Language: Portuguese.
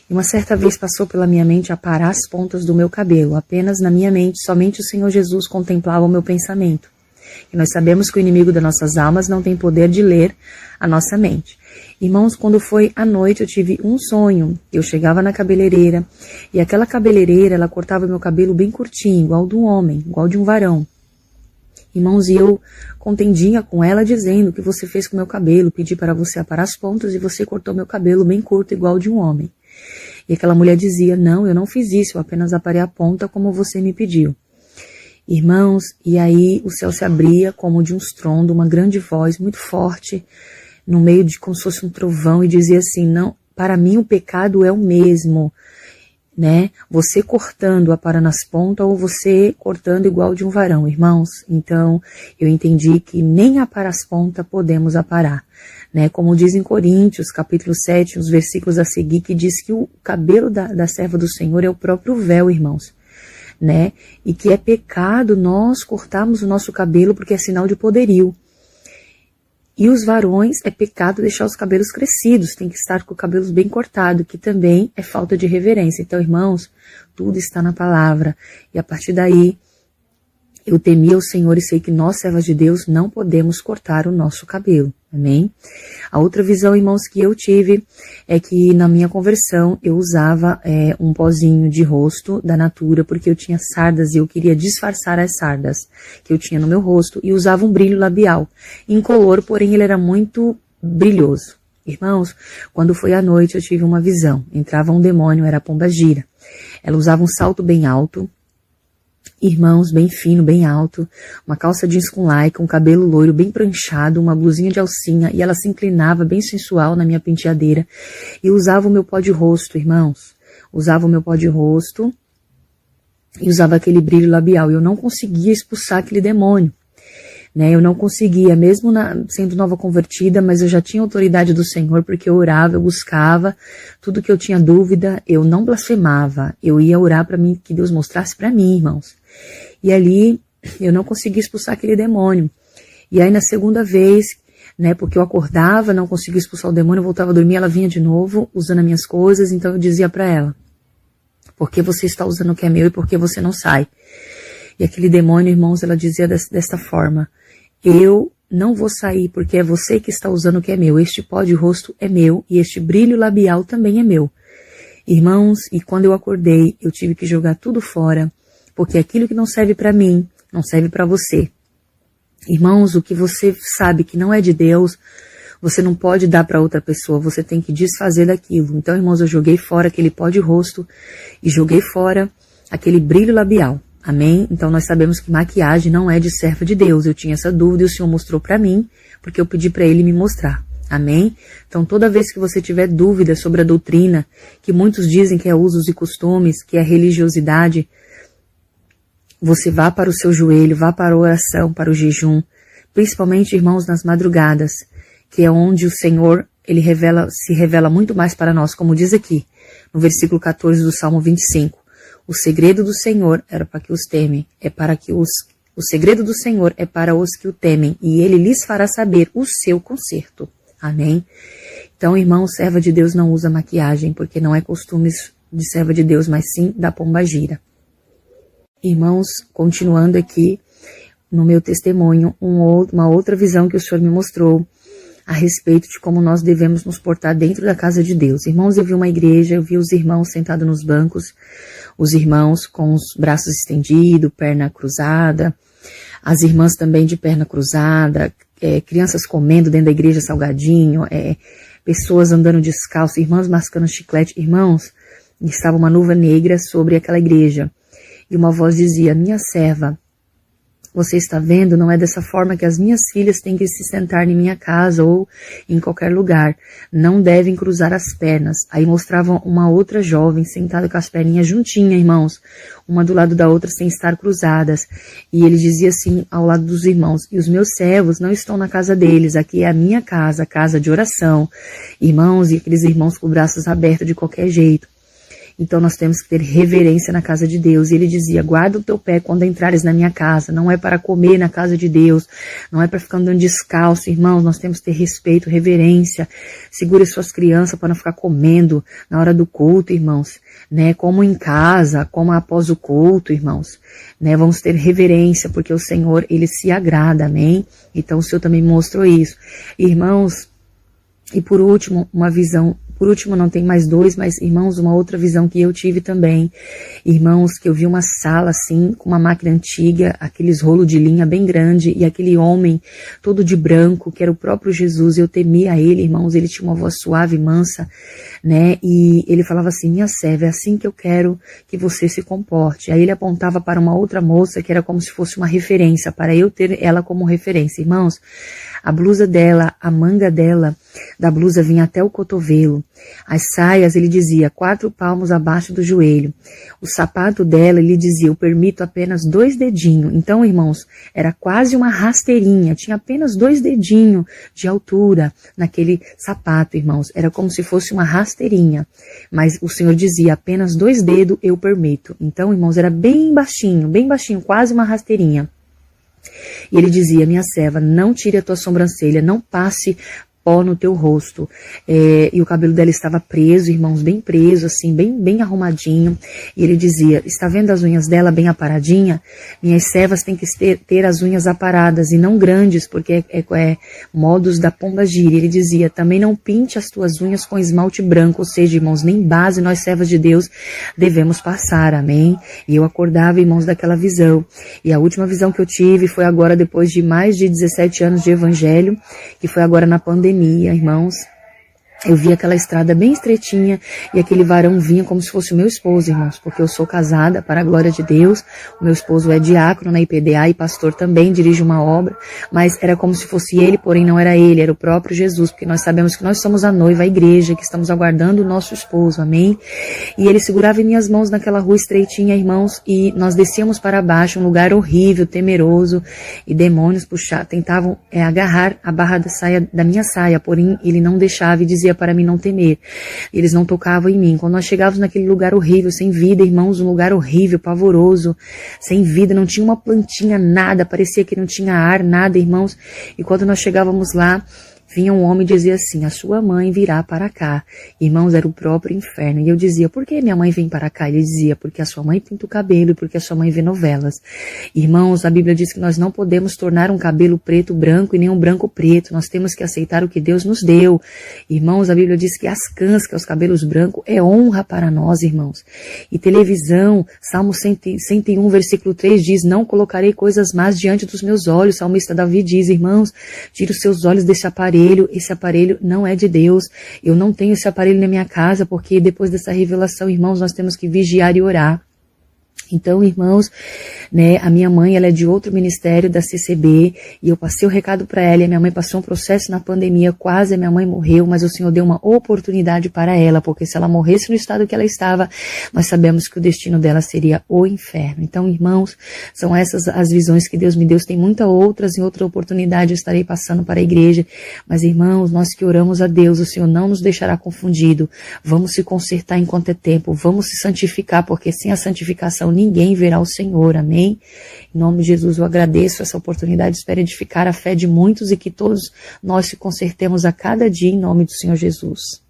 E uma certa vez passou pela minha mente aparar as pontas do meu cabelo. Apenas na minha mente, somente o Senhor Jesus contemplava o meu pensamento. E nós sabemos que o inimigo das nossas almas não tem poder de ler a nossa mente. Irmãos, quando foi à noite, eu tive um sonho. Eu chegava na cabeleireira e aquela cabeleireira, ela cortava meu cabelo bem curtinho, igual de um homem, igual de um varão. Irmãos, e eu contendia com ela dizendo: o que você fez com meu cabelo? Pedi para você aparar as pontas e você cortou meu cabelo bem curto, igual de um homem. E aquela mulher dizia: não, eu não fiz isso, eu apenas aparei a ponta como você me pediu. Irmãos, e aí o céu se abria como de um estrondo, uma grande voz muito forte, no meio de como se fosse um trovão, e dizia assim: não, para mim o pecado é o mesmo, né? Você cortando aparando as pontas ou você cortando igual de um varão, irmãos. Então eu entendi que nem aparar as pontas podemos aparar, né? Como diz em Coríntios, capítulo 7, os versículos a seguir, que diz que o cabelo da serva do Senhor é o próprio véu, irmãos, né? E que é pecado nós cortarmos o nosso cabelo porque é sinal de poderio. E os varões, é pecado deixar os cabelos crescidos, tem que estar com o cabelo bem cortado, que também é falta de reverência. Então, irmãos, tudo está na palavra. E a partir daí, eu temi ao Senhor e sei que nós, servas de Deus, não podemos cortar o nosso cabelo. Amém? A outra visão, irmãos, que eu tive é que na minha conversão eu usava um pozinho de rosto da Natura, porque eu tinha sardas e eu queria disfarçar as sardas que eu tinha no meu rosto, e usava um brilho labial, incolor, porém ele era muito brilhoso. Irmãos, quando foi à noite eu tive uma visão. Entrava um demônio, era a Pombagira. Ela usava um salto bem alto, irmãos, bem fino, bem alto, uma calça jeans com lycra, um cabelo loiro bem pranchado, uma blusinha de alcinha, e ela se inclinava bem sensual na minha penteadeira, e usava o meu pó de rosto, irmãos, usava o meu pó de rosto, e usava aquele brilho labial, e eu não conseguia expulsar aquele demônio, né? Eu não conseguia, mesmo sendo nova convertida, mas eu já tinha autoridade do Senhor, porque eu orava, eu buscava, tudo que eu tinha dúvida, eu não blasfemava, eu ia orar para mim, que Deus mostrasse para mim, irmãos. E ali eu não conseguia expulsar aquele demônio. E aí na segunda vez, né, porque eu acordava, não conseguia expulsar o demônio, eu voltava a dormir, ela vinha de novo, usando as minhas coisas, então eu dizia para ela: por que você está usando o que é meu e por que você não sai? E aquele demônio, irmãos, ela dizia desta forma: eu não vou sair porque é você que está usando o que é meu, este pó de rosto é meu e este brilho labial também é meu. Irmãos, e quando eu acordei, eu tive que jogar tudo fora, porque aquilo que não serve para mim, não serve para você. Irmãos, o que você sabe que não é de Deus, você não pode dar para outra pessoa, você tem que desfazer daquilo. Então, irmãos, eu joguei fora aquele pó de rosto e joguei fora aquele brilho labial. Amém? Então nós sabemos que maquiagem não é de serva de Deus. Eu tinha essa dúvida e o Senhor mostrou para mim, porque eu pedi para Ele me mostrar. Amém? Então toda vez que você tiver dúvida sobre a doutrina, que muitos dizem que é usos e costumes, que é religiosidade, você vá para o seu joelho, vá para a oração, para o jejum, principalmente, irmãos, nas madrugadas, que é onde o Senhor, Ele se revela muito mais para nós, como diz aqui, no versículo 14 do Salmo 25. O segredo do Senhor era para que os temem, o segredo do Senhor é para os que o temem, e Ele lhes fará saber o seu conserto. Amém? Então, irmão, serva de Deus não usa maquiagem, porque não é costume de serva de Deus, mas sim da pombagira. Irmãos, continuando aqui no meu testemunho, uma outra visão que o Senhor me mostrou a respeito de como nós devemos nos portar dentro da casa de Deus. Irmãos, eu vi uma igreja, eu vi os irmãos sentados nos bancos, os irmãos com os braços estendidos, perna cruzada, as irmãs também de perna cruzada, crianças comendo dentro da igreja salgadinho, pessoas andando descalço, irmãs mascando chiclete. Irmãos, estava uma nuvem negra sobre aquela igreja, e uma voz dizia: minha serva, você está vendo, não é dessa forma que as minhas filhas têm que se sentar em minha casa ou em qualquer lugar. Não devem cruzar as pernas. Aí mostravam uma outra jovem sentada com as perninhas juntinhas, irmãos, uma do lado da outra sem estar cruzadas. E ele dizia assim ao lado dos irmãos: e os meus servos não estão na casa deles, aqui é a minha casa, casa de oração. Irmãos, e aqueles irmãos com os braços abertos de qualquer jeito. Então nós temos que ter reverência na casa de Deus. E ele dizia, guarda o teu pé quando entrares na minha casa. Não é para comer na casa de Deus, não é para ficar andando descalço, irmãos. Nós temos que ter respeito, reverência. Segure suas crianças para não ficar comendo na hora do culto, irmãos. Né? Como em casa, como após o culto, irmãos. Né? Vamos ter reverência, porque o Senhor, ele se agrada, amém? Então o Senhor também mostrou isso. Irmãos, e por último, uma visão. Por último, não tem mais dois, mas, irmãos, uma outra visão que eu tive também. Irmãos, que eu vi uma sala, assim, com uma máquina antiga, aqueles rolos de linha bem grande, e aquele homem todo de branco, que era o próprio Jesus. Eu temia ele, irmãos, ele tinha uma voz suave e mansa, né? E ele falava assim, minha serva, é assim que eu quero que você se comporte. Aí ele apontava para uma outra moça, que era como se fosse uma referência, para eu ter ela como referência. Irmãos, a blusa dela, a manga dela, da blusa vinha até o cotovelo. As saias, ele dizia, 4 palmos abaixo do joelho. O sapato dela, ele dizia, eu permito apenas 2 dedinhos. Então, irmãos, era quase uma rasteirinha, tinha apenas 2 dedinhos de altura naquele sapato, irmãos. Era como se fosse uma rasteirinha. Mas o Senhor dizia, apenas 2 dedos eu permito. Então, irmãos, era bem baixinho, quase uma rasteirinha. E ele dizia, minha serva, não tire a tua sobrancelha, não passe pó no teu rosto. E o cabelo dela estava preso, irmãos, bem preso, assim, bem arrumadinho. E ele dizia, está vendo as unhas dela bem aparadinha? Minhas servas têm que ter as unhas aparadas e não grandes, porque é modos da pomba gira. Ele dizia, também não pinte as tuas unhas com esmalte branco, ou seja, irmãos, nem base nós servas de Deus devemos passar, amém? E eu acordava, irmãos, daquela visão. E a última visão que eu tive foi agora, depois de mais de 17 anos de evangelho, que foi agora na pandemia, irmãos. Eu vi aquela estrada bem estreitinha e aquele varão vinha como se fosse o meu esposo, irmãos, porque eu sou casada para a glória de Deus. O meu esposo é diácono na IPDA e pastor também, dirige uma obra, mas era como se fosse ele, porém não era ele, era o próprio Jesus, porque nós sabemos que nós somos a noiva, a igreja, que estamos aguardando o nosso esposo, amém? E ele segurava em minhas mãos naquela rua estreitinha, irmãos, e nós descíamos para baixo, um lugar horrível, temeroso, e demônios tentavam agarrar a barra da minha saia, porém ele não deixava e dizia para mim não temer. Eles não tocavam em mim. Quando nós chegávamos naquele lugar horrível, sem vida, irmãos, um lugar horrível, pavoroso, sem vida, não tinha uma plantinha, nada, parecia que não tinha ar, nada, irmãos. E quando nós chegávamos lá, vinha um homem e dizia assim, a sua mãe virá para cá. Irmãos, era o próprio inferno. E eu dizia, por que minha mãe vem para cá? Ele dizia, porque a sua mãe pinta o cabelo e porque a sua mãe vê novelas. Irmãos, a Bíblia diz que nós não podemos tornar um cabelo preto branco e nem um branco preto. Nós temos que aceitar o que Deus nos deu. Irmãos, a Bíblia diz que as cãs, que é os cabelos brancos, é honra para nós, irmãos. E televisão, Salmo 101, versículo 3 diz, não colocarei coisas más diante dos meus olhos. O salmista Davi diz, irmãos, tira os seus olhos desse aparelho. Esse aparelho não é de Deus. Eu não tenho esse aparelho na minha casa, porque depois dessa revelação, irmãos, nós temos que vigiar e orar. Então, irmãos, né, a minha mãe, ela é de outro ministério da CCB, e eu passei o recado para ela, e a minha mãe passou um processo na pandemia, quase a minha mãe morreu, mas o Senhor deu uma oportunidade para ela, porque se ela morresse no estado que ela estava, nós sabemos que o destino dela seria o inferno. Então, irmãos, são essas as visões que Deus me deu. Tem muitas outras, em outra oportunidade eu estarei passando para a igreja, mas, irmãos, nós que oramos a Deus, o Senhor não nos deixará confundido. Vamos se consertar enquanto é tempo, vamos se santificar, porque sem a santificação ninguém verá o Senhor, amém? Em nome de Jesus eu agradeço essa oportunidade, espero edificar a fé de muitos e que todos nós se consertemos a cada dia em nome do Senhor Jesus.